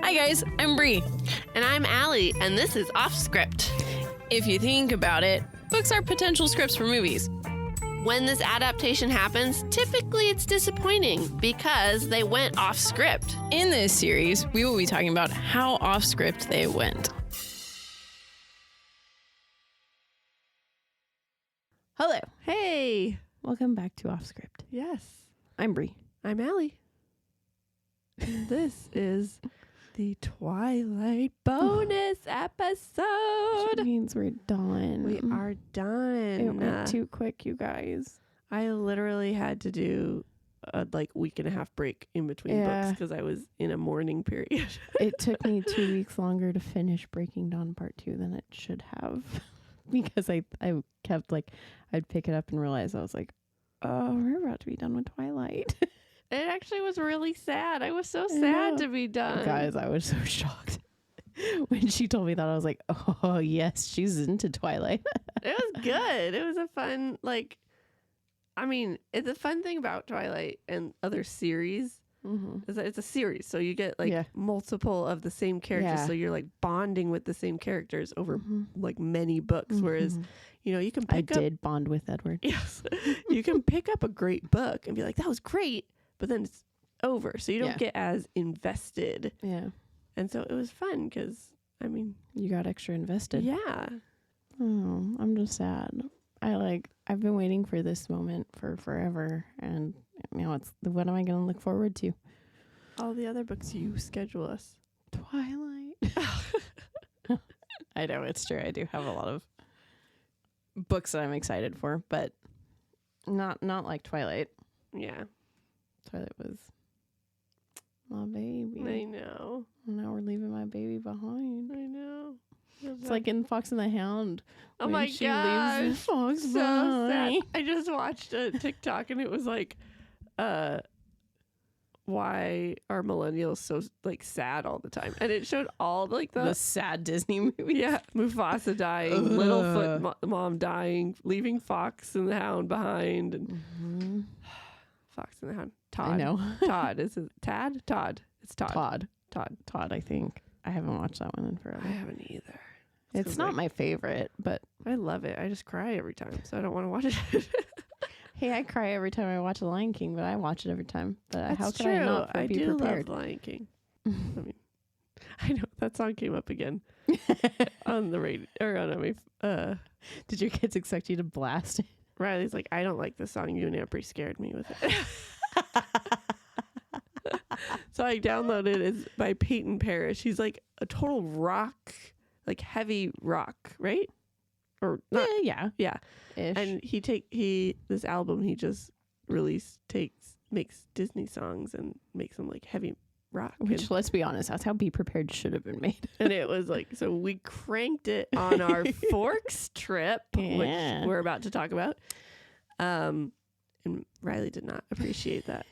Hi guys, I'm Bree. And I'm Allie, and this is Offscript. If you think about it, books are potential scripts for movies. When this adaptation happens, typically it's disappointing because they went off script. In this series, we will be talking about how off script they went. Hello. Hey. Welcome back to Off Script. Yes. I'm Bree. I'm Allie. This is the Twilight bonus episode. Which means we're done. We are done. It went too quick, you guys. I literally had to do a week and a half break in between books because I was in a mourning period. It took me 2 weeks longer to finish Breaking Dawn Part 2 than it should have. Because I kept I'd pick it up and realize I was like, oh, we're about to be done with Twilight. It actually was really sad. I was so sad to be done. Guys, I was so shocked. When she told me that, I was like, oh, yes, she's into Twilight. It was good. It was a fun, it's a fun thing about Twilight and other series. Mm-hmm. Is that it's a series. So you get multiple of the same characters. Yeah. So you're bonding with the same characters over many books. Mm-hmm. Whereas, you can pick up. I did bond with Edward. Yes. You can pick up a great book and be like, that was great. But then it's over. So you don't get as invested. Yeah. And so it was fun because, you got extra invested. Yeah. Oh, I'm just sad. I've been waiting for this moment for forever. And it's what am I going to look forward to? All the other books you schedule us. Twilight. I know, it's true. I do have a lot of books that I'm excited for, but not like Twilight. Yeah. Twilight was my baby. I know. Now we're leaving my baby behind. I know. It's like in Fox and the Hound. Oh my god! Leaves Fox so behind. Sad. I just watched a TikTok and it was why are millennials so sad all the time? And it showed all the sad Disney movies. Yeah, Mufasa dying, Littlefoot mom dying, leaving Fox and the Hound behind, and Fox and the Hound. Todd. I know. Todd. Is it Tad? Todd. It's Todd. Todd, I think. I haven't watched that one in forever. I haven't either. It's not my favorite, but I love it. I just cry every time, so I don't want to watch it. Hey, I cry every time I watch The Lion King, but I watch it every time. But how could I not be prepared? I love Lion King. I know that song came up again on the radio or on my. Did your kids expect you to blast it? Riley's like, I don't like this song. You and Ampry scared me with it. So I downloaded it. It's by Peyton Parrish. He's a total rock, heavy rock, right? Or not? Yeah. Ish. And this album he just released makes Disney songs and makes them heavy rock. Which, let's be honest, that's how Be Prepared should have been made. And it was so we cranked it on our Forks trip, which we're about to talk about. And Riley did not appreciate that.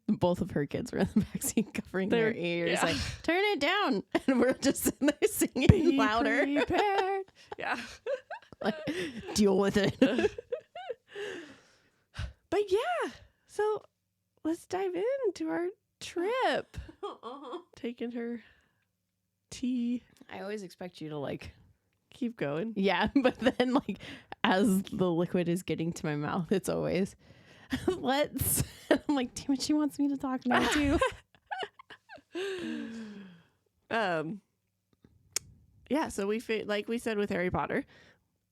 Both of her kids were in the backseat covering their ears, turn it down. And we're just sitting there singing Be louder. Prepared. Yeah. Deal with it. But yeah, so let's dive into our trip. Taking her tea. I always expect you to keep going. Yeah, but then as the liquid is getting to my mouth, it's always let's. I'm like, damn it, she wants me to talk now too. Yeah, so we we said with Harry Potter,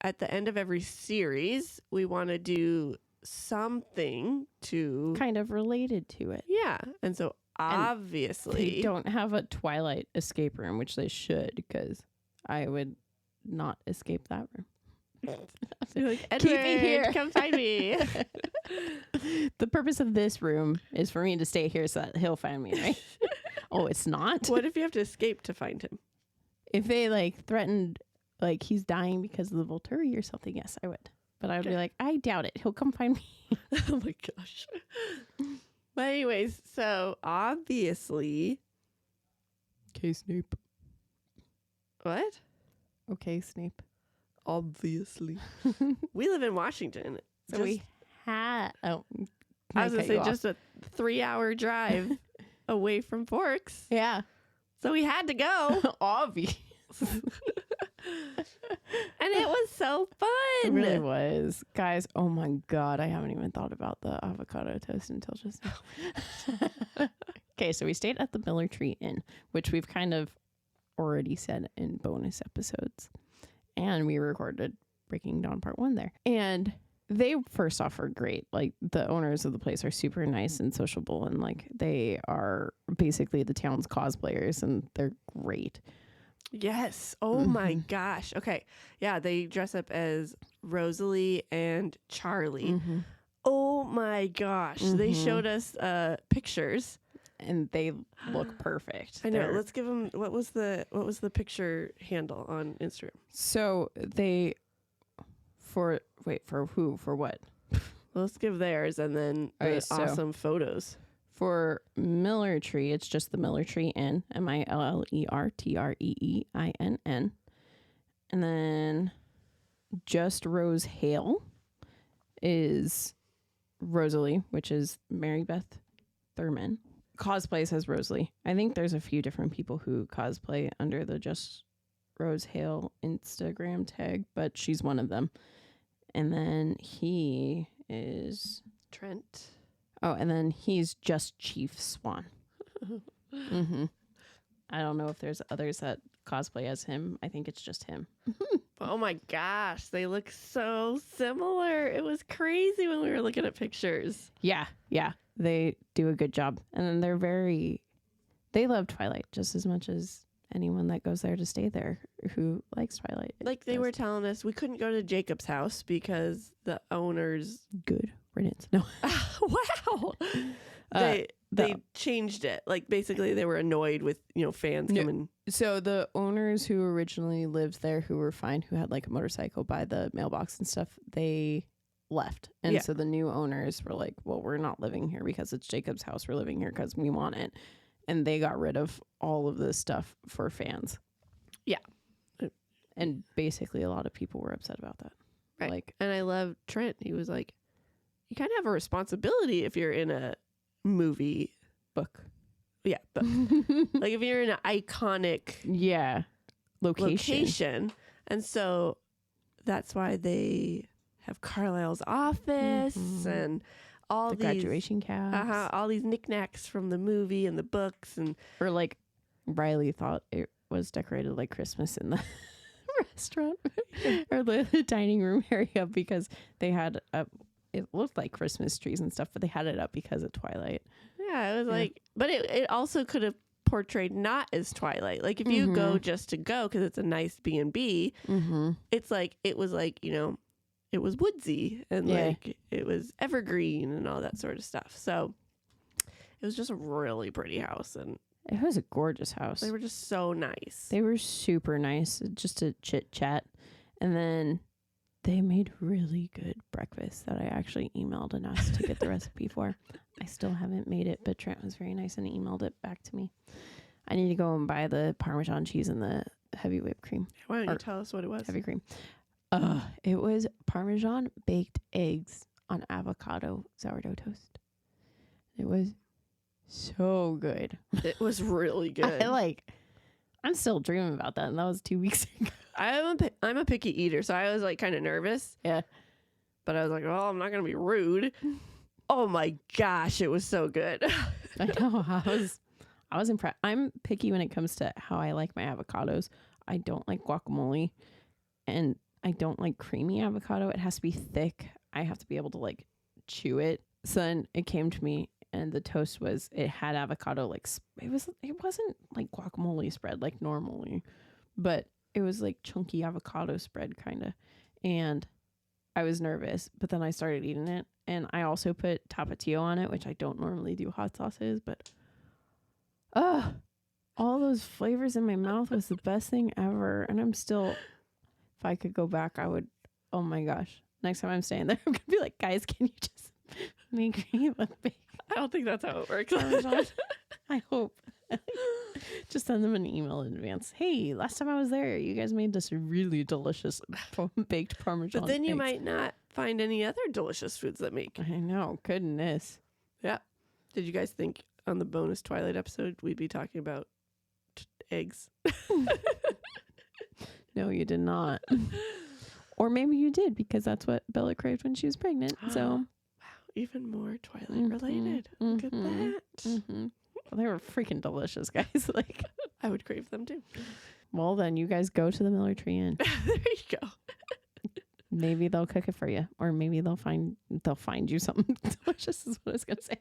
at the end of every series, we want to do something to kind of related to it. Yeah, and so obviously they don't have a Twilight escape room, which they should, because I would not escape that room. You're like, Edward, keep me here. Come find me. The purpose of this room is for me to stay here so that he'll find me, right? Oh, it's not? What if you have to escape to find him? If they threatened he's dying because of the Volturi or something, yes, I would. But I would be like, I doubt it. He'll come find me. Oh my gosh. But anyways, so obviously. Okay, Snape. What? Okay, Snape. Obviously. We live in Washington. So we had. Oh, I was going to say just a 3-hour drive away from Forks. Yeah. So we had to go. Obvious. And it was so fun. It really was. Guys, oh my God, I haven't even thought about the avocado toast until just now. Okay, so we stayed at the Miller Tree Inn, which we've kind of already said in bonus episodes. And we recorded Breaking Dawn Part 1 there. And they first off are great. Like, the owners of the place are super nice and sociable, and like they are basically the town's cosplayers, and they're great. Yes. Oh my gosh. Okay. Yeah, they dress up as Rosalie and Charlie. Oh my gosh. They showed us pictures, and they look perfect. I know. Let's give them what was the picture handle on Instagram? So they for who? For what? Let's give theirs and then the awesome photos. For Miller Tree, it's just the Miller Tree Inn, MILLERTREEINN. And then just Rose Hale is Rosalie, which is Mary Beth Thurman. Cosplays as Rosalie. I think there's a few different people who cosplay under the Just Rose Hale Instagram tag, but she's one of them. And then he is Trent. Oh, and then he's just Chief Swan. I don't know if there's others that cosplay as him. I think it's just him. Oh my gosh, they look so similar. It was crazy when we were looking at pictures. Yeah. They do a good job. And then they love Twilight just as much as anyone that goes there to stay there who likes Twilight. Like they were telling us we couldn't go to Jacob's house because the owners... Good riddance. No. Wow. They changed it. Like basically they were annoyed with, fans coming. So the owners who originally lived there, who were fine, who had like a motorcycle by the mailbox and stuff, they left. And so the new owners were like, well, we're not living here because it's Jacob's house. We're living here because we want it. And they got rid of all of this stuff for fans. Yeah. And basically a lot of people were upset about that. Right. Like, and I love Trent. He was like, you kind of have a responsibility if you're in a movie book. Yeah. Book. Like if you're in an iconic location. And so that's why they have Carlisle's office and all the graduation caps, all these knickknacks from the movie and the books, or like Riley thought it was decorated like Christmas in the restaurant or the dining room area because they had it looked like Christmas trees and stuff, but they had it up because of Twilight. Yeah, it was like, but it also could have portrayed not as Twilight. Like if you go just to go because it's a nice B&B, it's like it was like it was woodsy and like it was evergreen and all that sort of stuff. So it was just a really pretty house, and it was a gorgeous house. They were just so nice. They were super nice, just to chit chat. And then they made really good breakfast that I actually emailed and asked to get the recipe for. I still haven't made it, but Trent was very nice and emailed it back to me. I need to go and buy the Parmesan cheese and the heavy whipped cream. Why don't you tell us what it was? Heavy cream. It was Parmesan baked eggs on avocado sourdough toast. It was so good. It was really good. I'm still dreaming about that, and that was 2 weeks ago. I'm a picky eater, so I was like kind of nervous. Yeah. But I was like, oh, I'm not going to be rude. Oh my gosh, it was so good. I know. I was impressed. I'm picky when it comes to how I like my avocados. I don't like guacamole, and I don't like creamy avocado. It has to be thick. I have to be able to like chew it. So then it came to me, and the toast it had avocado, like it wasn't like guacamole spread like normally, but it was like chunky avocado spread kind of. And I was nervous, but then I started eating it, and I also put tapatio on it, which I don't normally do hot sauces, but all those flavors in my mouth was the best thing ever. And I'm still, if I could go back, I would. Oh my gosh. Next time I'm staying there, I'm going to be like, guys, can you just make me a big I don't think that's how it works. I hope. Just send them an email in advance. Hey, last time I was there, you guys made this really delicious baked Parmesan. But then you eggs. might not find any other delicious foods that make. I know. Goodness. Yeah. Did you guys think on the bonus Twilight episode we'd be talking about eggs. No, you did not. Or maybe you did, because that's what Bella craved when she was pregnant. So, wow, even more Twilight related. Look at that. Well, they were freaking delicious, guys. Like, I would crave them too. Well, then you guys go to the Miller Tree Inn. There you go. Maybe they'll cook it for you, or maybe they'll find you something delicious. Is what I was gonna say.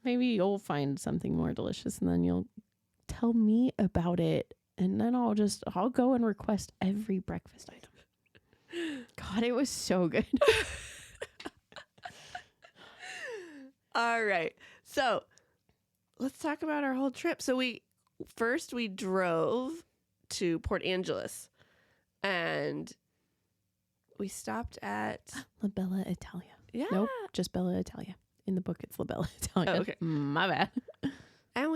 Maybe you'll find something more delicious, and then you'll tell me about it, and then I'll go and request every breakfast item. God, it was so good. All right, so let's talk about our whole trip. So we drove to Port Angeles, and we stopped at La Bella Italia. Yeah. Nope, just Bella Italia. In the book, it's La Bella Italia. Oh, okay. My bad. And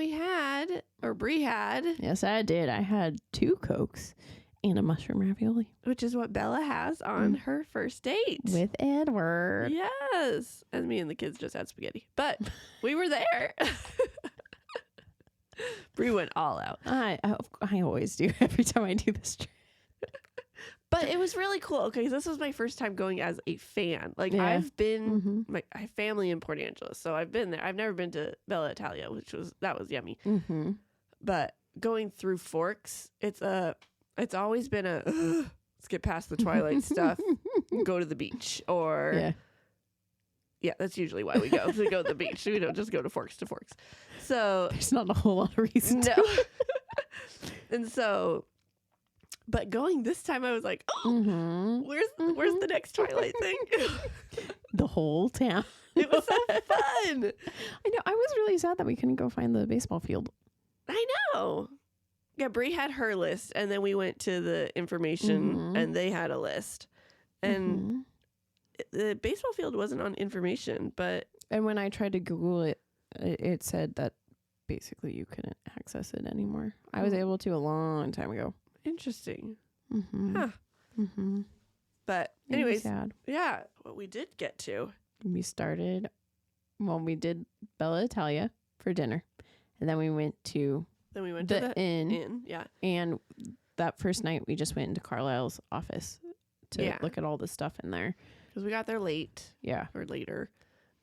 Brie had. Yes, I did. I had 2 Cokes and a mushroom ravioli. Which is what Bella has on her first date. With Edward. Yes. And me and the kids just had spaghetti. But we were there. Brie went all out. I always do every time I do this trip. But it was really cool. Okay, this was my first time going as a fan. Like, yeah. I've been, I have family in Port Angeles, so I've been there. I've never been to Bella Italia, that was yummy. But going through Forks, it's always been let's get past the Twilight stuff, go to the beach, or yeah, that's usually why we go to the beach. We don't just go to Forks. So there's not a whole lot of reason. No. And so. But going this time, I was like, where's the next Twilight thing? The whole town. It was so fun. I know. I was really sad that we couldn't go find the baseball field. I know. Yeah, Brie had her list, and then we went to the information, and they had a list. And the baseball field wasn't on information, but... And when I tried to Google it, it said that basically you couldn't access it anymore. I was able to a long time ago. Interesting. Huh. But anyways, sad. Yeah, what we did get to. We did Bella Italia for dinner. And then we went to the inn. Yeah. And that first night we just went into Carlisle's office to look at all the stuff in there. Because we got there late. Yeah. Or later.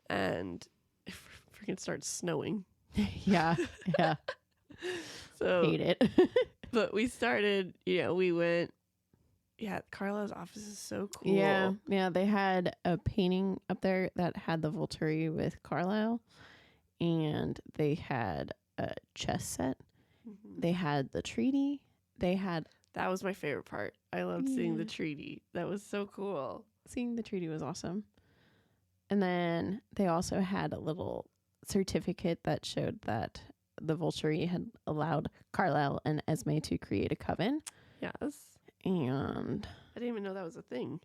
And it freaking started snowing. Yeah. So hate it. But we started, we went, Carlisle's office is so cool. Yeah, they had a painting up there that had the Volturi with Carlisle, and they had a chess set. They had the treaty. That was my favorite part. I loved seeing the treaty. That was so cool. Seeing the treaty was awesome. And then they also had a little certificate that showed that the Volturi had allowed Carlisle and Esme to create a coven. Yes. And I didn't even know that was a thing.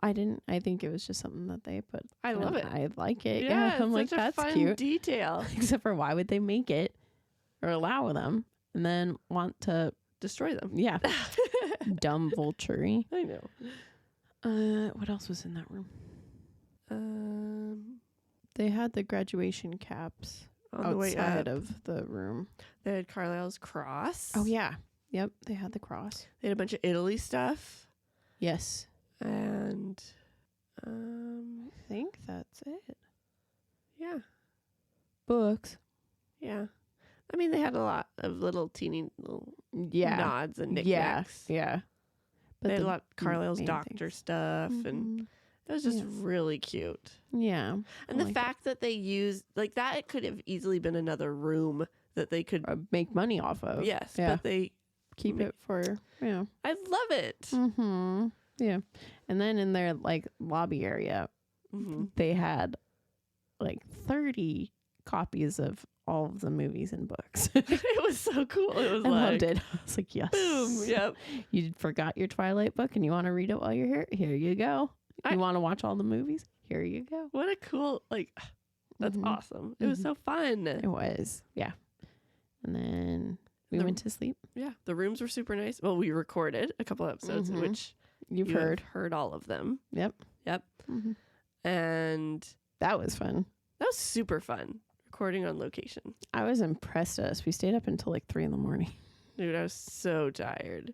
I didn't. I think it was just something that they put. I love it. I like it. Yeah, I'm like, that's fun cute. Detail. Except for why would they make it or allow them and then want to destroy them? Yeah. Dumb Volturi. I know. What else was in that room? They had the graduation caps on the way out of the room. They had Carlisle's cross. Oh yeah. Yep, they had the cross. They had a bunch of Italy stuff. Yes. And I think that's it. Yeah. Books. Yeah. I mean, they had a lot of little teeny little nods and knickknacks. Yeah. But they had a lot of Carlisle's doctor stuff, and it was just really cute. Yeah. And the fact that they used, that, it could have easily been another room that they could make money off of. Yes. Yeah. But they keep it for, I love it. Yeah. And then in their lobby area, they had 30 copies of all of the movies and books. It was so cool. It was I loved it. I was like, yes. Boom. Yep. You forgot your Twilight book and you want to read it while you're here? Here you go. You want to watch all the movies? Here you go. What a cool, that's awesome. It was so fun. It was. Yeah. And then we went to sleep. Yeah. The rooms were super nice. Well, we recorded a couple episodes in which you've heard all of them. Yep. And that was fun. That was super fun. recording on location. I was impressed at us. We stayed up until like 3 a.m. Dude, I was so tired.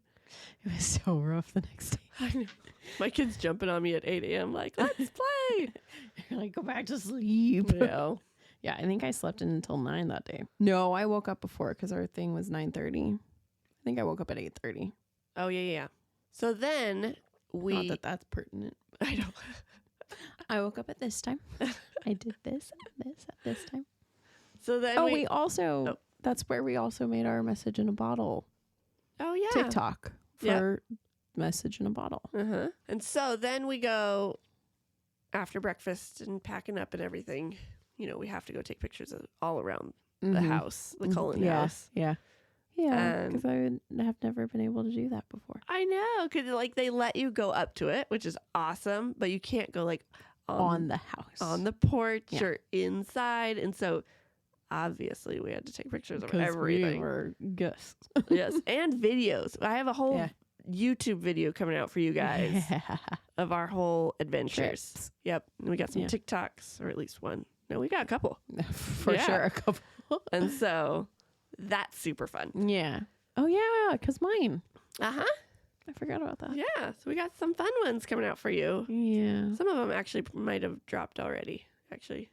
It was so rough the next day. I know. My kid's jumping on me at 8 a.m. like, let's play. You're like, go back to sleep. No. Yeah, I think I slept in until 9 that day. No, I woke up before because our thing was 9:30. I think I woke up at 8:30. Oh, yeah. So then Not that that's pertinent. I know. I woke up at this time. I did this and this at this time. So then we also, that's where we also made our message in a bottle. Oh, yeah. TikTok for message in a bottle. Uh-huh. And so then we go after breakfast and packing up and everything. You know, we have to go take pictures of all around the house, the Cullen house. Yeah. Yeah, because I have never been able to do that before. I know, because like they let you go up to it, which is awesome, but you can't go like on the house, on the porch or inside. And so obviously we had to take pictures of everything. We were guests. Yes, and videos. I have a whole YouTube video coming out for you guys of our whole adventures. Trips. Yep, and we got some TikToks, or at least one. No, we got a couple. For sure, a couple. And so that's super fun. Yeah. Oh, yeah, because mine. Uh-huh. I forgot about that. Yeah, so we got some fun ones coming out for you. Yeah. Some of them actually might have dropped already, actually.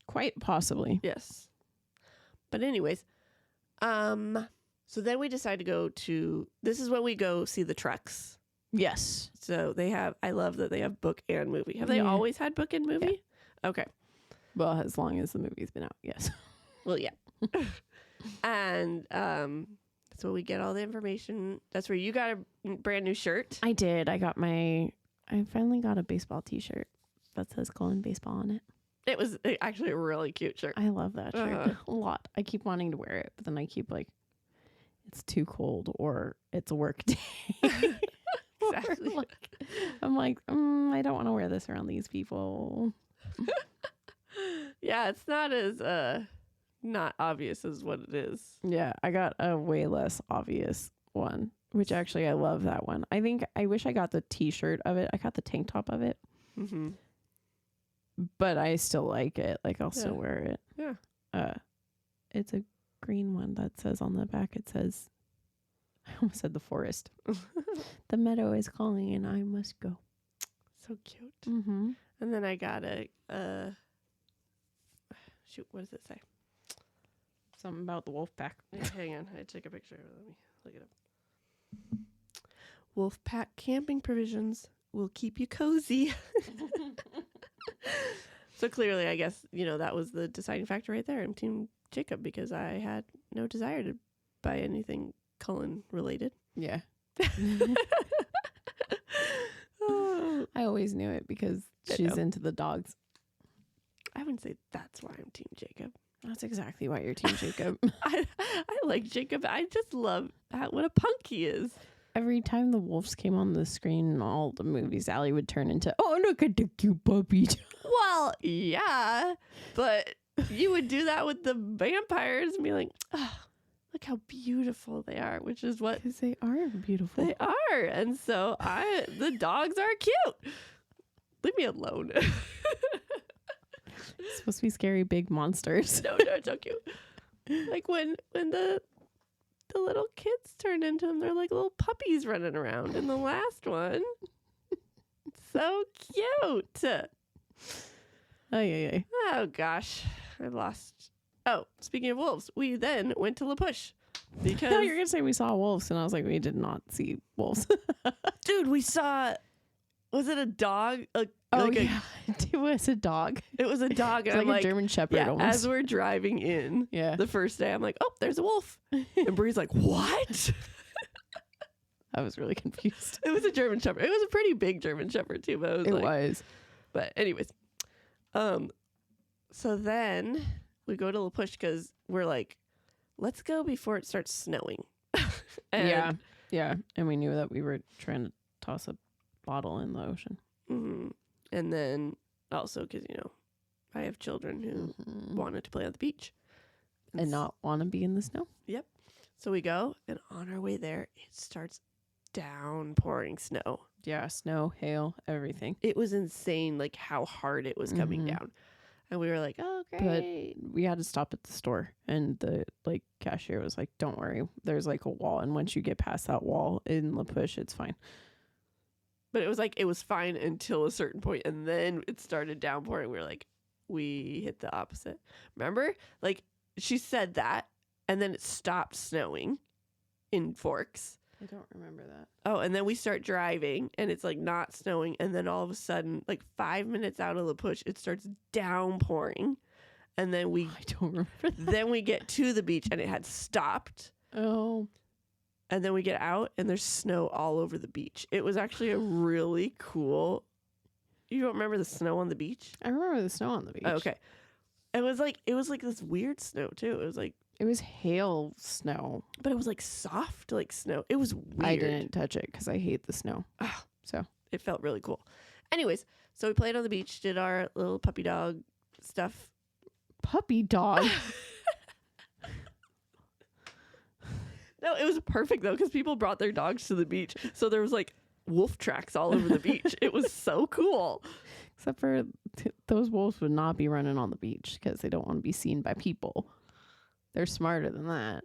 Quite possibly. Yes. But anyways, so then we decide to go to, this is when we go see the trucks. Yes. So they have, I love that they have book and movie. Have they always had book and movie? Yeah. Okay. Well, as long as the movie's been out, yes. Well, yeah. And so we get all the information. That's where you got a brand new shirt. I did. I finally got a baseball t-shirt that says Cullen Baseball on it. It was actually a really cute shirt. I love that shirt a lot. I keep wanting to wear it, but then I keep like, it's too cold or it's a work day. Exactly. I'm like, I don't want to wear this around these people. Yeah, it's not as not obvious as what it is. Yeah, I got a way less obvious one, which actually I love that one. I wish I got the t-shirt of it. I got the tank top of it. Mm-hmm. But I still like it. Like I'll still wear it. Yeah. It's a green one that says on the back, it says, I almost said the forest. The meadow is calling and I must go. So cute. Mm-hmm. And then I got shoot, what does it say? Something about the wolf pack. Hang on, I took a picture. Let me look it up. Wolf pack camping provisions will keep you cozy. So clearly, I guess, that was the deciding factor right there. I'm Team Jacob because I had no desire to buy anything Cullen related. Yeah. I always knew it because she's into the dogs. I wouldn't say that's why I'm Team Jacob. That's exactly why you're Team Jacob. I like Jacob. I just love what a punk he is. Every time the wolves came on the screen in all the movies, Allie would turn into, oh, look at the cute puppy. Well, yeah, but you would do that with the vampires and be like, oh, look how beautiful they are, which is what... Because they are beautiful. They are. And so the dogs are cute. Leave me alone. It's supposed to be scary big monsters. No, it's so cute. Like when the little kids turn into them, they're like little puppies running around in the last one. So cute. Oh gosh, I've lost. Oh, speaking of wolves, we then went to La Push because you're gonna say we saw wolves, and I was like, we did not see wolves. Dude, we saw. Was it a dog? It was a dog. It was a dog. It's like a German Shepherd almost. As we're driving in the first day, I'm like, oh, there's a wolf. And Bree's like, what? I was really confused. It was a German Shepherd. It was a pretty big German Shepherd too, but it was. But anyways, so then we go to La Push because we're like, let's go before it starts snowing. And we knew that we were trying to toss a bottle in the ocean. Mm-hmm. And then also because I have children who wanted to play on the beach and not want to be in the snow. Yep. So we go, and on our way there, it starts downpouring snow. Yeah, snow, hail, everything. It was insane, like how hard it was coming down. And we were like, oh, great. But we had to stop at the store, and the like cashier was like, don't worry, there's like a wall, and once you get past that wall in La Push, it's fine. But it was like, it was fine until a certain point, and then it started downpouring. We were like, we hit the opposite. Remember? Like, she said that, and then it stopped snowing in Forks. I don't remember that. Oh, and then we start driving, and it's like not snowing, and then all of a sudden, like 5 minutes out of La Push, it starts downpouring, and then I don't remember that. then we get to the beach, and it had stopped. Oh. And then we get out, and there's snow all over the beach. It was actually a really cool. You don't remember the snow on the beach? I remember the snow on the beach. Oh, okay. It was like this weird snow too. It was hail snow, but it was like soft, like snow. It was weird. I didn't touch it because I hate the snow. Oh, so it felt really cool. Anyways, so we played on the beach, did our little puppy dog stuff. Puppy dog. No, it was perfect though, because people brought their dogs to the beach, so there was like wolf tracks all over the beach. It was so cool. Except for those wolves would not be running on the beach because they don't want to be seen by people. They're smarter than that.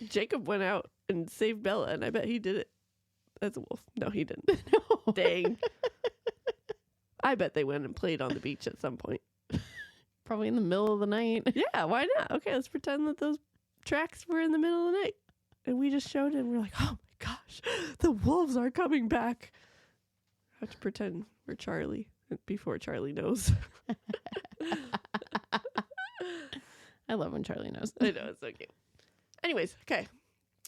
Jacob went out and saved Bella, and I bet he did it as a wolf. No, he didn't. No. Dang. I bet they went and played on the beach at some point. Probably in the middle of the night. Yeah, why not? Okay, let's pretend that those tracks were in the middle of the night. And we just showed it, and we're like, oh my gosh, the wolves are coming back. I have to pretend we're Charlie before Charlie knows. I love when Charlie knows. I know, it's so cute. Anyways, okay.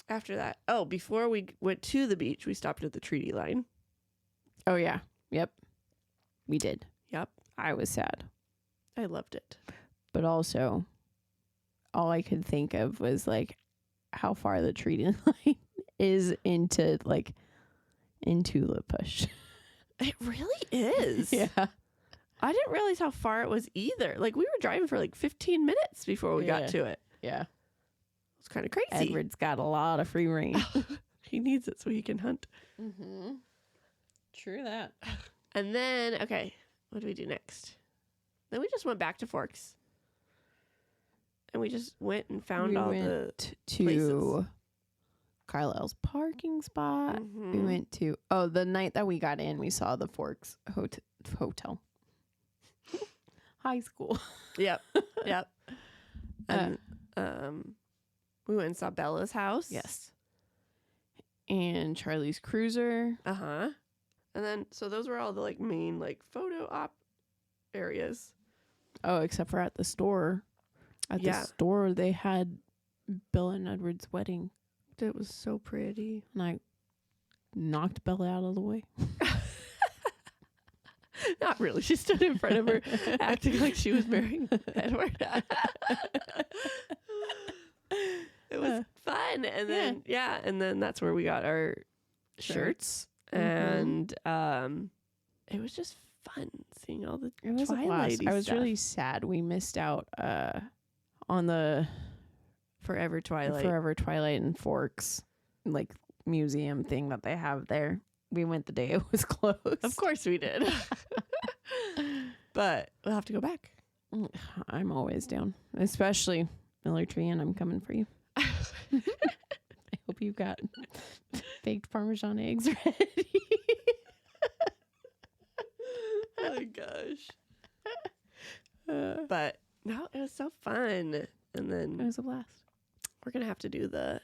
After that, before we went to the beach, we stopped at the treaty line. Oh, yeah. Yep. We did. Yep. I was sad. I loved it. But also, all I could think of was, like, how far the treaty line is into La Push. It really is. Yeah. I didn't realize how far it was either. Like, we were driving for like 15 minutes before we got to it. Yeah. It's kind of crazy. Edward's got a lot of free reign. He needs it so he can hunt. Mm-hmm. True that. And then, okay, what do we do next? Then we just went back to Forks. And we just went and found all the places. Carlisle's parking spot. Mm-hmm. We went to, the night that we got in, we saw the Forks hotel. High school. Yep. Yep. And we went and saw Bella's house. Yes. And Charlie's cruiser. Uh-huh. And then, so those were all the like main like photo op areas. Oh, except for at the store. At the store, they had Bella and Edward's wedding. It was so pretty. And I knocked Bella out of the way. Not really. She stood in front of her acting like she was marrying Edward. It was fun. And then, and then that's where we got our shirts. And it was just fun seeing all the Twilight stuff. I was really sad we missed out on the Forever Twilight and Forks like museum thing that they have there. We went the day it was closed. Of course we did. But we'll have to go back. I'm always down, especially Miller Tree, and I'm coming for you. I hope you've got baked Parmesan eggs ready. Oh my gosh. But no, it was so fun. And then it was a blast. We're going to have to do the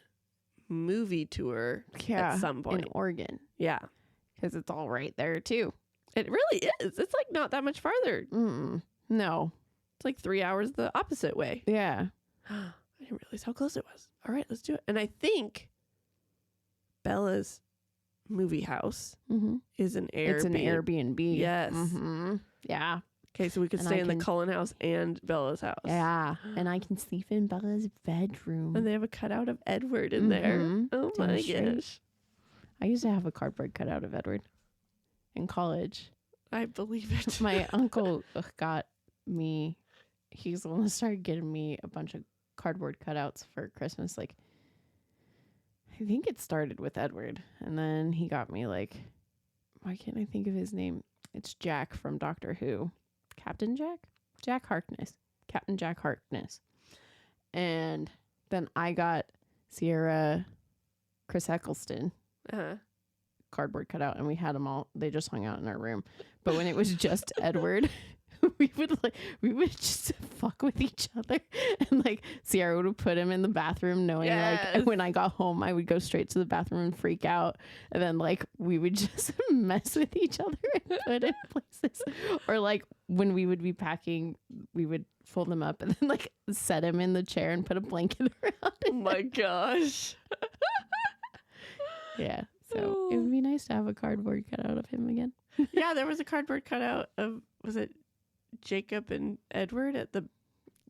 movie tour at some point. In Oregon. Yeah. Because it's all right there, too. It really is. It's like not that much farther. No. It's like 3 hours the opposite way. Yeah. I didn't realize how close it was. All right, let's do it. And I think Bella's movie house is an Airbnb. It's an Airbnb. Yes. Mm-hmm. Yeah. Okay, so we could stay in the Cullen house and Bella's house. Yeah. And I can sleep in Bella's bedroom. And they have a cutout of Edward in there. Oh my gosh. I used to have a cardboard cutout of Edward in college. I believe it. My uncle got me, he's the one that started getting me a bunch of cardboard cutouts for Christmas. Like, I think it started with Edward. And then he got me like, why can't I think of his name? It's Jack from Doctor Who. Captain Jack? Jack Harkness, Captain Jack Harkness. And then I got Sierra Chris Eccleston cardboard cutout, and we had them all. They just hung out in our room. But when it was just Edward, we would just fuck with each other, and like Sierra would put him in the bathroom, knowing like when I got home I would go straight to the bathroom and freak out, and then like we would just mess with each other and put in places, or like when we would be packing, we would fold them up and then like set him in the chair and put a blanket around it. Oh my gosh. Yeah, so it would be nice to have a cardboard cutout of him again. Yeah, there was a cardboard cutout of, was it Jacob and Edward at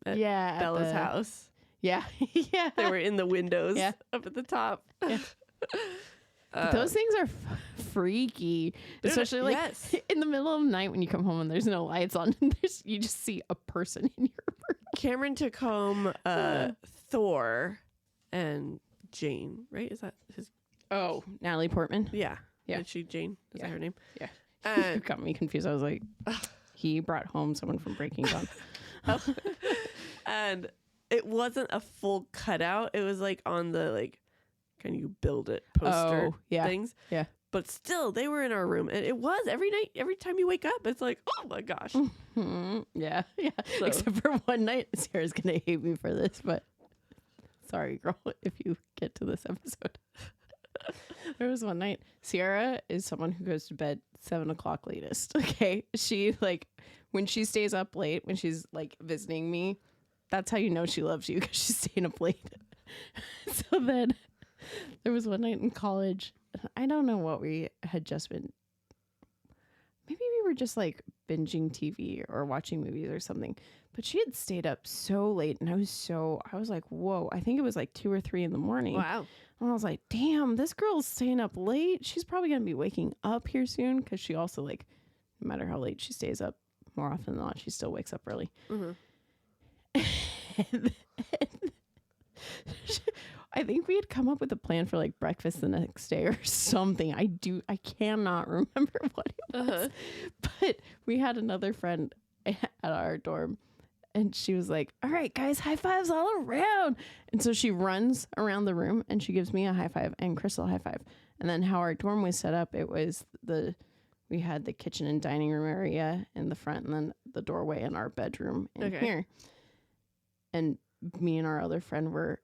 Bella's house? Yeah. Yeah. They were in the windows up at the top. Yeah. Those things are freaky, especially like in the middle of the night when you come home and there's no lights on and you just see a person in your room. Cameron took home Thor and Jane, right? Is that his? Oh, Natalie Portman. Yeah. Is she Jane? Is that her name? Yeah. It got me confused. I was like, he brought home someone from Breaking Dawn. And it wasn't a full cutout. It was like on the like, can you build it poster things. Yeah. But still, they were in our room. And it was every night, every time you wake up, it's like, oh my gosh. Mm-hmm. Yeah. Yeah. So. Except for one night, Sarah's going to hate me for this, but sorry, girl, if you get to this episode. There was one night. Sierra is someone who goes to bed 7 o'clock latest. Okay. She like, when she stays up late, when she's like visiting me, that's how you know she loves you, because she's staying up late. So then there was one night in college. I don't know what we had just been. Maybe we were just like binging TV or watching movies or something. But she had stayed up so late, and I was like, whoa, I think it was like 2 or 3 in the morning. Wow. And I was like, damn, this girl's staying up late. She's probably going to be waking up here soon, because she also, like, no matter how late she stays up, more often than not, she still wakes up early. Mm-hmm. and I think we had come up with a plan for like breakfast the next day or something. I cannot remember what it was. But we had another friend at our dorm, and she was like, all right, guys, high fives all around. And so she runs around the room and she gives me a high five and Crystal a high five. And then how our dorm was set up, it was we had the kitchen and dining room area in the front, and then the doorway in our bedroom in here. And me and our other friend were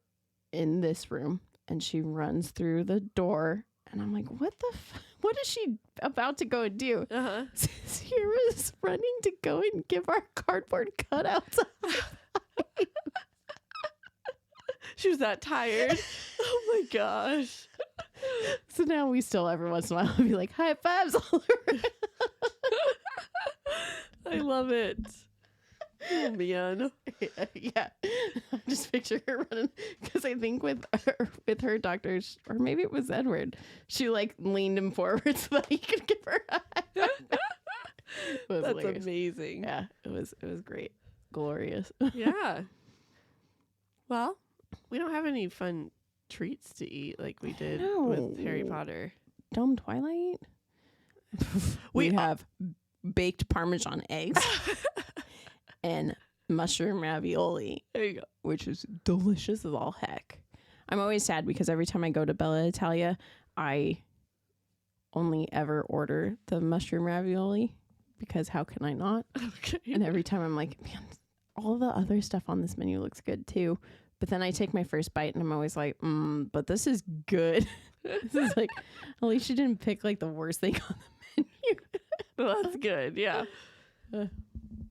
in this room, and she runs through the door, and I'm like, what is she about to go and do? Sierra's running to go and give our cardboard cutouts a high five. She was that tired. Oh my gosh. So now we still every once in a while be like, high fives all around. I love it. Oh man. Yeah. I just picture her running, because I think with her doctors, or maybe it was Edward, she like leaned him forward so that he could give her a high five. That's hilarious. Amazing. Yeah, it was great. Glorious. Yeah. Well, we don't have any fun treats to eat like we did with Harry Potter. Dumb Twilight. We have baked Parmesan eggs and mushroom ravioli. There you go. Which is delicious as all heck. I'm always sad because every time I go to Bella Italia, I only ever order the mushroom ravioli, because how can I not? Okay. And every time I'm like, man, all the other stuff on this menu looks good too. But then I take my first bite and I'm always like, but this is good. This is like, at least you didn't pick like the worst thing on the menu. Well, that's good. Yeah.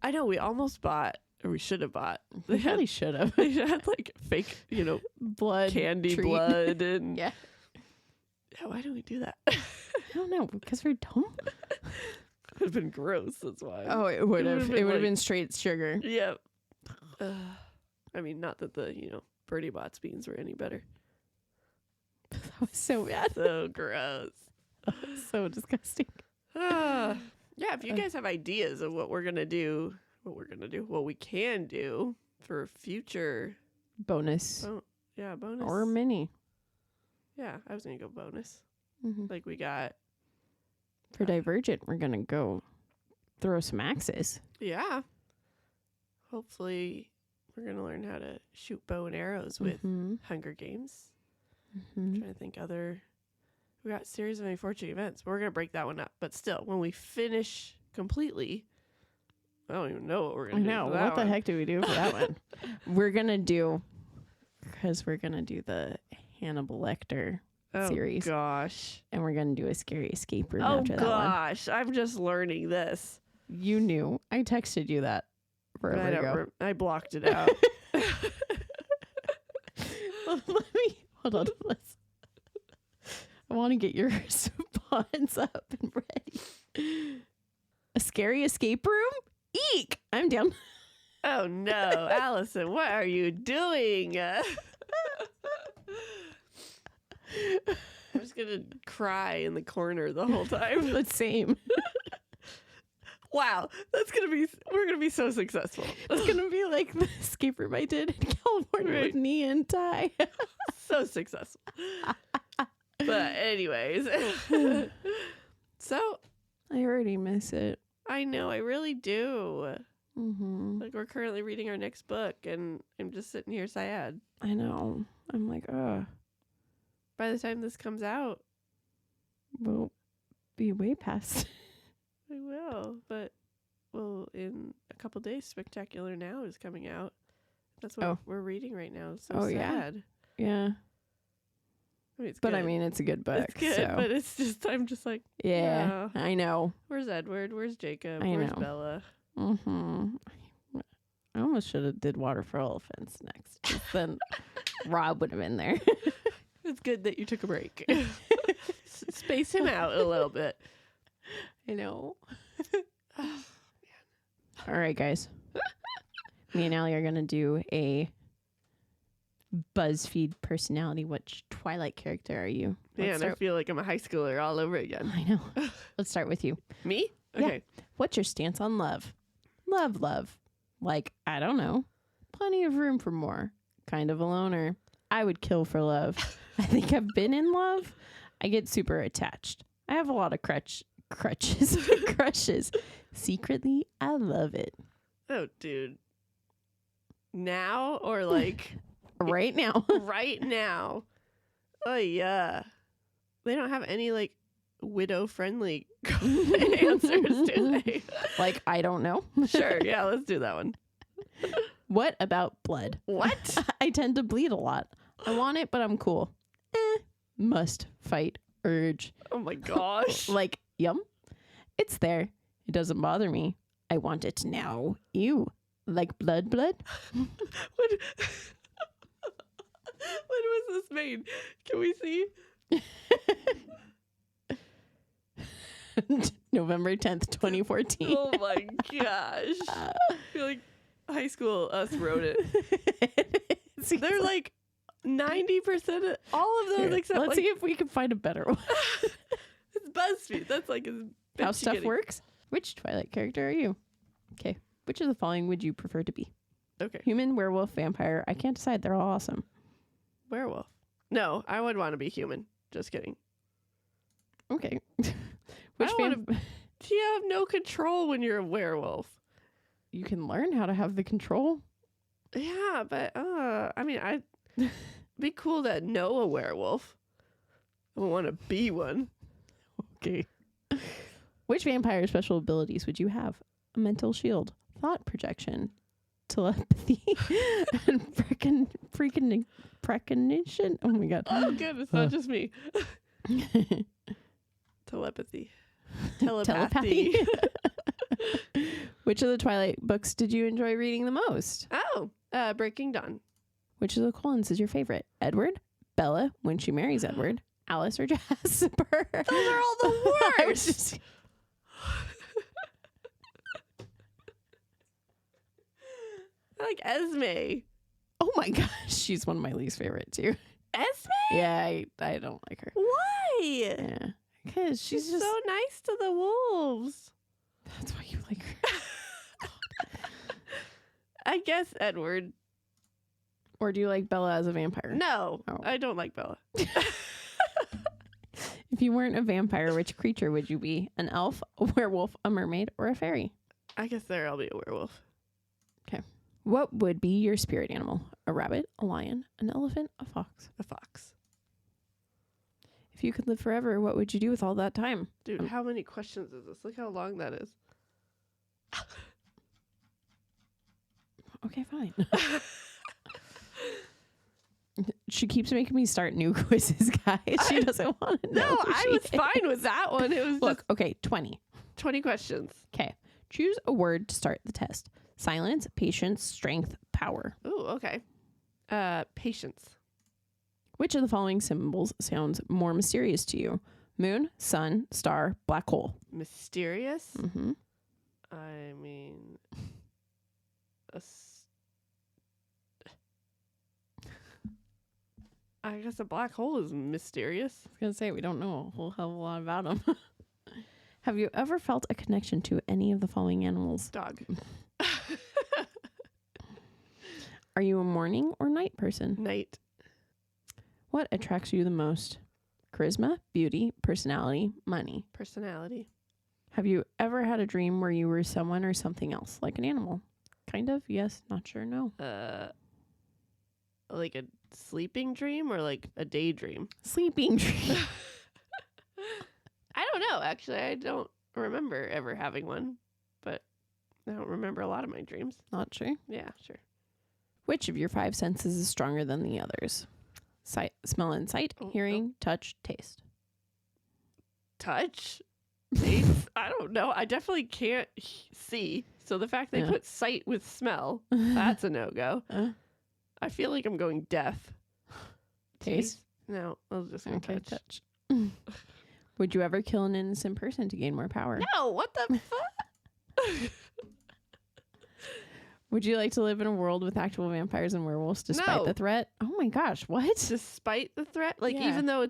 I know we almost bought, or we should have bought. We really should have. They had like fake, blood, candy treat. Blood, and yeah. Why do we do that? I don't know, because we're dumb. It would have been gross. That's why. Oh, it would have. It would have been straight sugar. Yep. I mean, not that the Birdie Bots beans were any better. That was so bad. So gross. So disgusting. Yeah, if you guys have ideas of what we can do for future bonus. Bonus. Or mini. Yeah, I was going to go bonus. Mm-hmm. Like we got. For Divergent, we're going to go throw some axes. Yeah. hopefully we're going to learn how to shoot bow and arrows with Hunger Games. I'm trying to think we got Series of Unfortunate Events. We're going to break that one up. But still, when we finish completely, I don't even know what we're going to do. I know. What the heck do we do for that one? We're going to do the Hannibal Lecter series. Oh, gosh. And we're going to do a scary escape room after that one. Oh, gosh. I'm just learning this. You knew. I texted you that forever ago. I blocked it out. Well, hold on. I want to get your response up and ready. A scary escape room? Eek! I'm down. Oh, no. Allison, what are you doing? I'm just going to cry in the corner the whole time. The same. Wow, we're gonna be so successful. It's gonna be like the escape room I did in California with Nia and Ty. So successful. But anyways, so I already miss it. I know, I really do. Like we're currently reading our next book, and I'm just sitting here sad. I know. I'm like, ugh. By the time this comes out, we'll be way past. We will, but in a couple days, Spectacular Now is coming out. That's what we're reading right now. It's so sad. Yeah. I mean, it's but good. I mean, it's a good book. It's good, but it's just, I'm just like, yeah, I know. Where's Edward? Where's Jacob? Where's Bella? I almost should have did Water for Elephants next. Then Rob would have been there. It's good that you took a break. Space him out a little bit. I know. Oh, man. All right, guys. Me and Allie are going to do a BuzzFeed personality. Which Twilight character are you? Man, I feel like I'm a high schooler all over again. I know. Let's start with you. Me? Okay. Yeah. What's your stance on love? Love. Like, I don't know. Plenty of room for more. Kind of a loner. I would kill for love. I think I've been in love. I get super attached. I have a lot of crushes. Secretly, I love it. Oh, dude. Now or like right now? Right now. Oh, yeah. They don't have any like widow friendly answers, do they? Like, I don't know. Sure. Yeah, let's do that one. What about blood? What? I tend to bleed a lot. I want it, but I'm cool. Must fight urge. Oh my gosh. Like, yum. It's there. It doesn't bother me. I want it now. Ew. Like blood? When was this made? Can we see? November 10th, 2014. Oh my gosh. I feel like high school us wrote it. They're like 90% of all of those. Here, except let's see if we can find a better one. It's BuzzFeed. That's like how stuff works. Which Twilight character are you? Okay. Which of the following would you prefer to be? Okay. Human, werewolf, vampire. I can't decide. They're all awesome. Werewolf. No, I would want to be human. Just kidding. Okay. You have no control when you're a werewolf. You can learn how to have the control. Yeah, but I mean, I'd be cool to know a werewolf. I don't want to be one. Okay. Which vampire special abilities would you have? A mental shield, thought projection, telepathy, and precognition. Oh my god. Oh good, it's not just me. Telepathy. Telepathy. Which of the Twilight books did you enjoy reading the most? Oh, Breaking Dawn. Which of the Cullens is your favorite? Edward, Bella, when she marries Edward, Alice, or Jasper? Those are all the worst. I like Esme. Oh my gosh, she's one of my least favorite too. Esme? Yeah, I don't like her. Why? Yeah, because she's just so nice to the wolves. That's why you like her. I guess Edward. Or do you like Bella as a vampire? No, I don't like Bella. If you weren't a vampire, which creature would you be? An elf, a werewolf, a mermaid, or a fairy? I guess I'll be a werewolf. Okay. What would be your spirit animal? A rabbit, a lion, an elephant, a fox? A fox. If you could live forever, what would you do with all that time? Dude, how many questions is this? Look how long that is. Okay, fine. She keeps making me start new quizzes, guys. She doesn't want to know. No, I was fine with that one. It was Look, okay, 20 questions. Okay. Choose a word to start the test. Silence, patience, strength, power. Ooh, okay. Patience. Which of the following symbols sounds more mysterious to you? Moon, sun, star, black hole. Mysterious? Mm-hmm. I mean, I guess a black hole is mysterious. I was going to say, we don't know a whole hell of a lot about them. Have you ever felt a connection to any of the following animals? Dog. Are you a morning or night person? Night. What attracts you the most? Charisma, beauty, personality, money. Personality. Have you ever had a dream where you were someone or something else, like an animal? Kind of, yes, not sure, no. Like a sleeping dream or like a daydream? Sleeping dream. I don't know, actually. I don't remember ever having one, but I don't remember a lot of my dreams. Not sure. Yeah, sure. Which of your 5 senses is stronger than the others? Sight, smell and sight, hearing, touch, taste. Touch? Taste? I don't know. I definitely can't see. So the fact they put sight with smell, that's a no-go. I feel like I'm going deaf. Taste? No, I was just going to touch. Would you ever kill an innocent person to gain more power? No, what the fuck? Would you like to live in a world with actual vampires and werewolves despite the threat? Oh my gosh, what? Despite the threat? Like, even though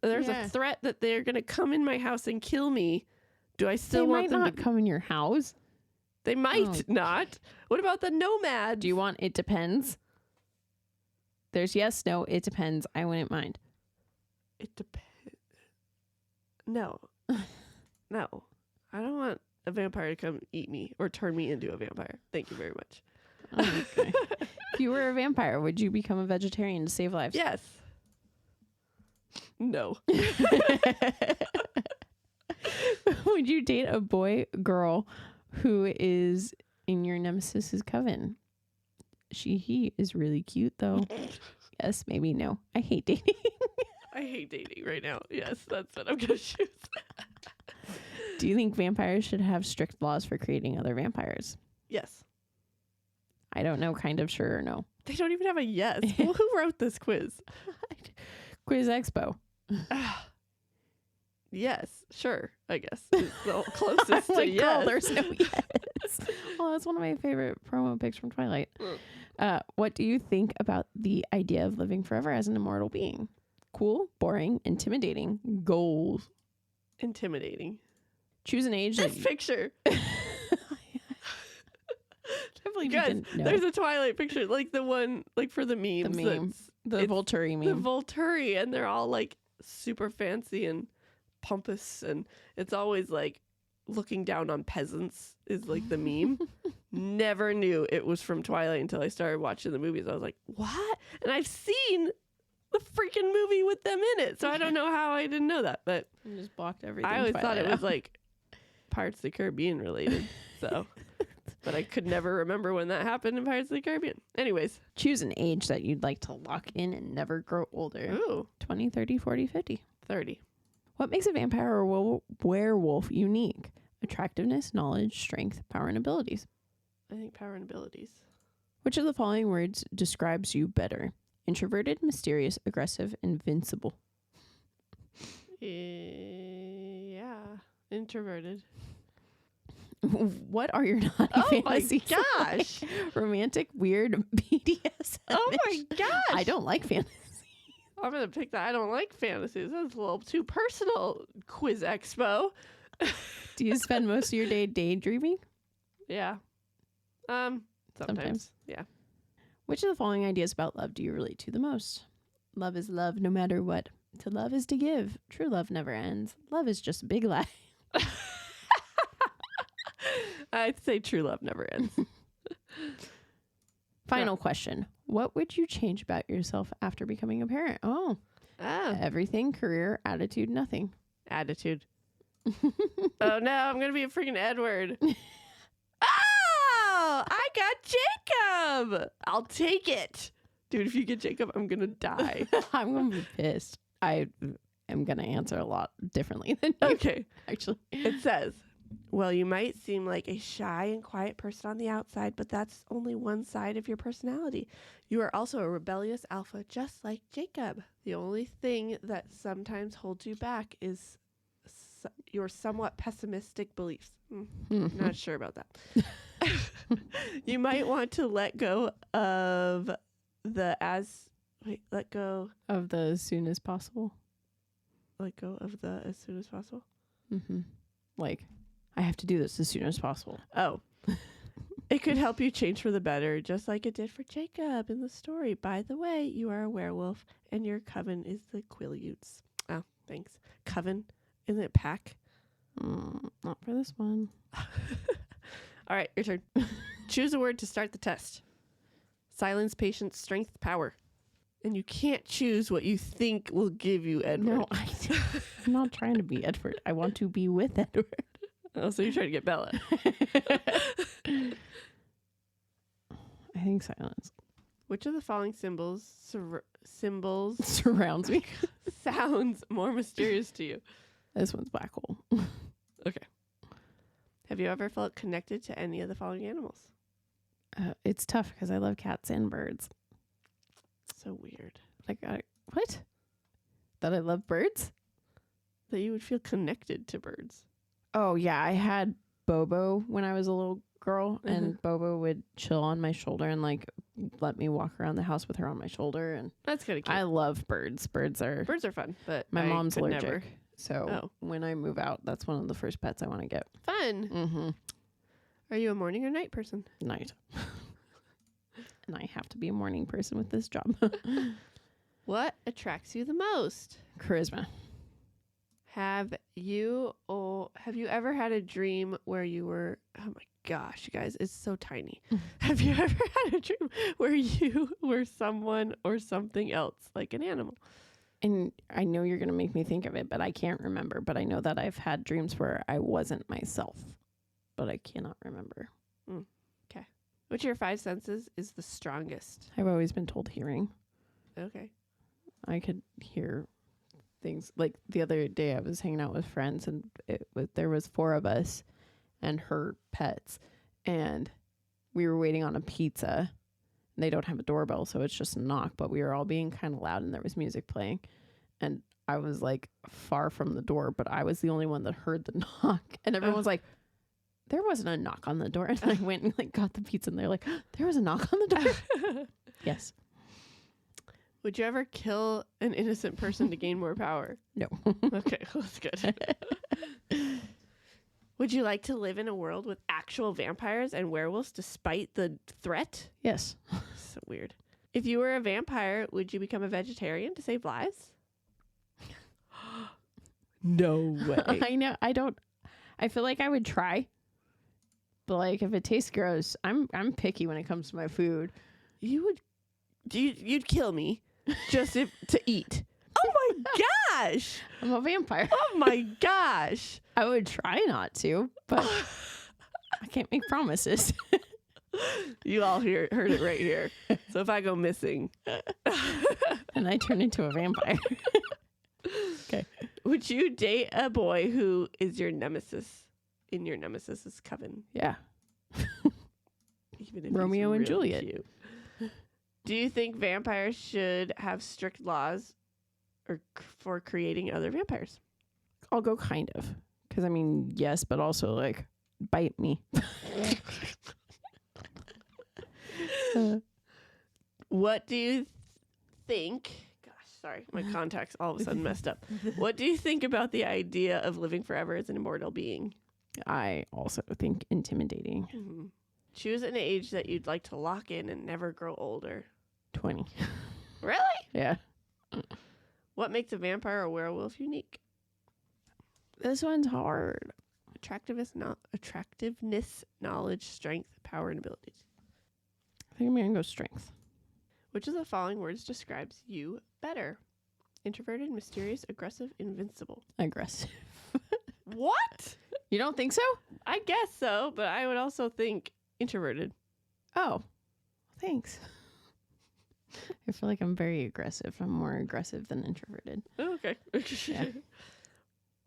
there's a threat that they're going to come in my house and kill me, do I still want them to come in your house? They might not. What about the nomads? Do you want it depends? There's yes, no, it depends. I wouldn't mind. It depends. No. No. I don't want a vampire to come eat me or turn me into a vampire. Thank you very much. Okay. If you were a vampire, would you become a vegetarian to save lives? Yes. No. Would you date a boy, girl who is in your nemesis's coven? He is really cute though. Yes, maybe no. I hate dating. I hate dating right now. Yes, that's what I'm going to choose. Do you think vampires should have strict laws for creating other vampires? Yes. I don't know, kind of sure or no. They don't even have a yes. Well, who wrote this quiz? Quiz Expo. Yes, sure, I guess. It's the closest to yes. Girl, there's no yes. Well, that's one of my favorite promo pics from Twilight. What do you think about the idea of living forever as an immortal being? Cool, boring, intimidating, goals. Intimidating. Choose an age. This picture. Good. There's a Twilight picture, like the one, like for the memes. The meme. The Volturi meme. The Volturi, and they're all like super fancy and pompous, and it's always like looking down on peasants is like the meme. Never knew it was from Twilight until I started watching the movies. I was like, what? And I've seen the freaking movie with them in it, so I don't know how I didn't know that, but I just blocked everything. I always thought it was like Pirates of the Caribbean related, so but I could never remember when that happened in Pirates of the Caribbean. Anyways. Choose an age that you'd like to lock in and never grow older. Ooh. 20, 30, 40, 50. 30. What makes a vampire or werewolf unique? Attractiveness, knowledge, strength, power, and abilities. I think power and abilities. Which of the following words describes you better? Introverted, mysterious, aggressive, invincible. Yeah. Introverted. What are your naughty fantasies? Oh my gosh. Like? Romantic, weird, BDSM. Oh my gosh. I don't like fantasy. I'm going to pick that. I don't like fantasies. That's a little too personal, Quiz Expo. Do you spend most of your day daydreaming? Yeah. Sometimes. Yeah. Which of the following ideas about love do you relate to the most? Love is love no matter what. To love is to give. True love never ends. Love is just a big lie. I'd say true love never ends. Final question. What would you change about yourself after becoming a parent? Oh. Everything, career, attitude, nothing. Attitude. Oh no, I'm going to be a freaking Edward. Oh, I got Jacob. I'll take it. Dude, if you get Jacob, I'm going to die. I'm going to be pissed. I am going to answer a lot differently than you. Okay. Actually. It says, well, you might seem like a shy and quiet person on the outside, but that's only one side of your personality. You are also a rebellious alpha, just like Jacob. The only thing that sometimes holds you back is your somewhat pessimistic beliefs. Not sure about that. You might want to let go of let go of the as soon as possible. Let go of the as soon as possible. Like, I have to do this as soon as possible. Oh. It could help you change for the better, just like it did for Jacob in the story. By the way, you are a werewolf, and your coven is the Quileutes. Oh, thanks. Coven? Isn't it pack? Not for this one. All right, your turn. Choose a word to start the test. Silence, patience, strength, power. And you can't choose what you think will give you Edward. No, I'm not trying to be Edward. I want to be with Edward. Oh, so you're trying to get Bella. I think silence. Which of the following symbols Surrounds me. sounds more mysterious to you? This one's black hole. Okay. Have you ever felt connected to any of the following animals? It's tough because I love cats and birds. So weird. Like, what? That I love birds? That you would feel connected to birds. Oh, yeah. I had Bobo when I was a little girl, and Bobo would chill on my shoulder and, like, let me walk around the house with her on my shoulder. And that's kind of cute. I love birds. Birds are fun, but my mom's allergic. Never. So when I move out, that's one of the first pets I want to get. Fun. Are you a morning or night person? Night. And I have to be a morning person with this job. What attracts you the most? Charisma. Have you ever had a dream where you were, oh my gosh, you guys, it's so tiny. Have you ever had a dream where you were someone or something else, like an animal? And I know you're going to make me think of it, but I can't remember. But I know that I've had dreams where I wasn't myself, but I cannot remember. Okay. Which of your five senses is the strongest? I've always been told hearing. Okay. I could hear things. Like the other day I was hanging out with friends, and there was 4 of us and her pets, and we were waiting on a pizza. They don't have a doorbell, so it's just a knock, but we were all being kind of loud and there was music playing. And I was like far from the door, but I was the only one that heard the knock. And everyone was like, there wasn't a knock on the door. And I went and like got the pizza, and they're like, there was a knock on the door. Yes. Would you ever kill an innocent person to gain more power? No. Okay, that's good. Would you like to live in a world with actual vampires and werewolves despite the threat? Yes. So weird. If you were a vampire, would you become a vegetarian to save lives? No way. I know. I feel like I would try. But like if it tastes gross, I'm picky when it comes to my food. You'd kill me just to eat. Oh my gosh. I'm a vampire. Oh my gosh. I would try not to, but I can't make promises. You all heard it right here. So if I go missing and I turn into a vampire. Okay. Would you date a boy who is your nemesis in your nemesis's coven? Yeah. Even if Romeo and really Juliet. Cute. Do you think vampires should have strict laws for creating other vampires? I'll go kind of. Because, I mean, yes, but also, like, bite me. What do you think? Gosh, sorry. My contacts all of a sudden messed up. What do you think about the idea of living forever as an immortal being? I also think intimidating. Mm-hmm. Choose an age that you'd like to lock in and never grow older. 20. Really? Yeah. What makes a vampire or werewolf unique? This one's hard. Attractiveness, knowledge, strength, power, and abilities. I think I'm going to go strength. Which of the following words describes you better? Introverted, mysterious, aggressive, invincible. Aggressive. What? You don't think so? I guess so, but I would also think introverted. Oh, thanks. I feel like I'm very aggressive. I'm more aggressive than introverted. Oh, okay. Yeah.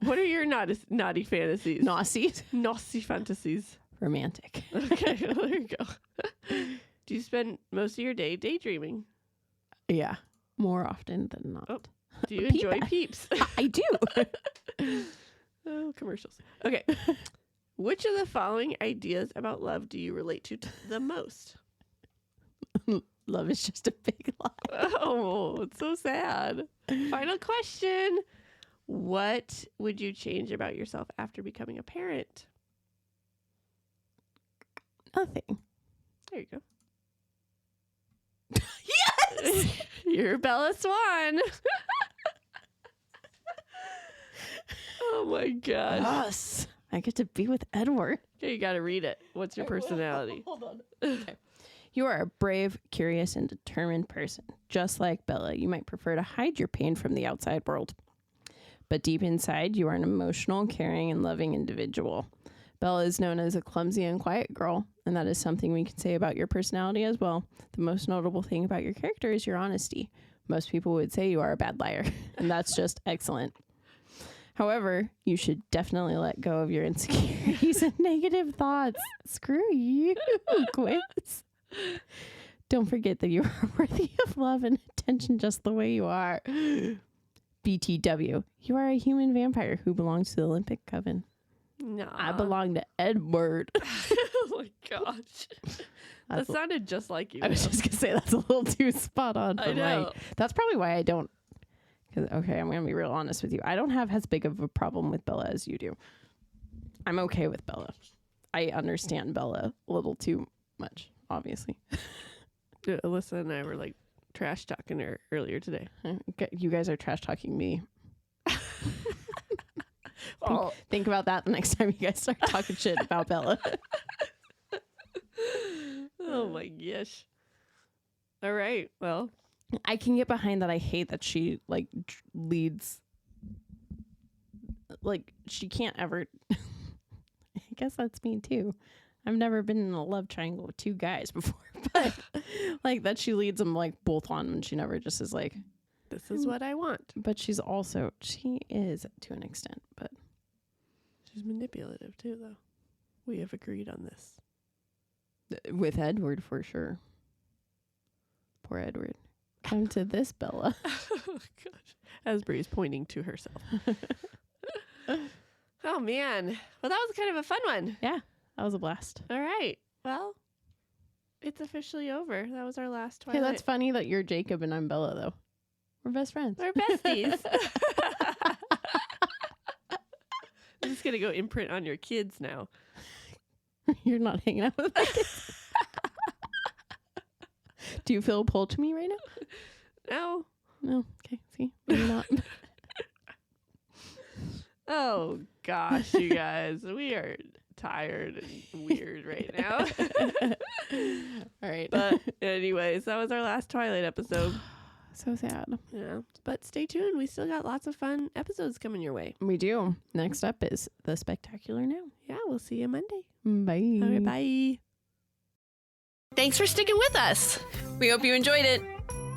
What are your naughty fantasies? Naughty fantasies. Romantic. Okay, well, there you go. Do you spend most of your day daydreaming? Yeah, more often than not. Oh, do you enjoy peeps? I do. Oh, commercials. Okay. Which of the following ideas about love do you relate to the most? Love is just a big lie. Oh, it's so sad. Final question. What would you change about yourself after becoming a parent? Nothing. There you go. Yes! You're Bella Swan. Oh my gosh. Yes. I get to be with Edward. Okay, you got to read it. What's your personality? Hold on. Okay. You are a brave, curious, and determined person. Just like Bella, you might prefer to hide your pain from the outside world. But deep inside, you are an emotional, caring, and loving individual. Bella is known as a clumsy and quiet girl, and that is something we can say about your personality as well. The most notable thing about your character is your honesty. Most people would say you are a bad liar, and that's just excellent. However, you should definitely let go of your insecurities and negative thoughts. Screw you, quiz. Don't forget that you are worthy of love and attention just the way you are. BTW, you are a human vampire who belongs to the Olympic Coven. No. I belong to Edward. Oh my gosh. That sounded just like you. I was just going to say that's a little too spot on for know. That's probably why I don't. Okay, I'm going to be real honest with you. I don't have as big of a problem with Bella as you do. I'm okay with Bella. I understand Bella a little too much, obviously. Alyssa and I were like trash talking her earlier today. You guys are trash talking me. Think about that the next time you guys start talking shit about Bella. Oh my gosh. All right. Well, I can get behind that. I hate that she like leads. Like she can't ever. I guess that's me too. I've never been in a love triangle with two guys before, but like that she leads them like both on and she never just is like, this is what I want. But she is to an extent, but she's manipulative too, though. We have agreed on this. With Edward, for sure. Poor Edward. Come to this, Bella. Oh, gosh. Asbury's pointing to herself. Oh, man. Well, that was kind of a fun one. Yeah, that was a blast. All right. Well, it's officially over. That was our last Twilight. Hey, that's funny that you're Jacob and I'm Bella, though. We're best friends. We're besties. I'm just going to go imprint on your kids now. You're not hanging out with my kids. Do you feel a pull to me right now? No. Okay. See, maybe not. Oh gosh, you guys, we are tired and weird right now. All right. But anyways, that was our last Twilight episode. So sad. Yeah. But stay tuned. We still got lots of fun episodes coming your way. We do. Next up is The Spectacular Now. Yeah, we'll see you Monday. Bye. All right, bye. Thanks for sticking with us. We hope you enjoyed it.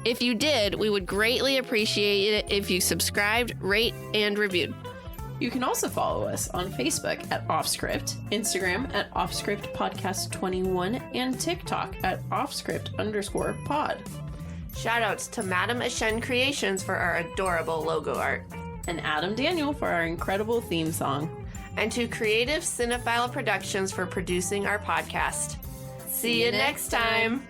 If you did, we would greatly appreciate it if you subscribed, rate, and reviewed. You can also follow us on Facebook at Offscript, Instagram at Offscript Podcast 21, and TikTok at Offscript_pod. Shoutouts to Madam Ashen Creations for our adorable logo art. And Adam Daniel for our incredible theme song. And to Creative Cinephile Productions for producing our podcast. See you next time.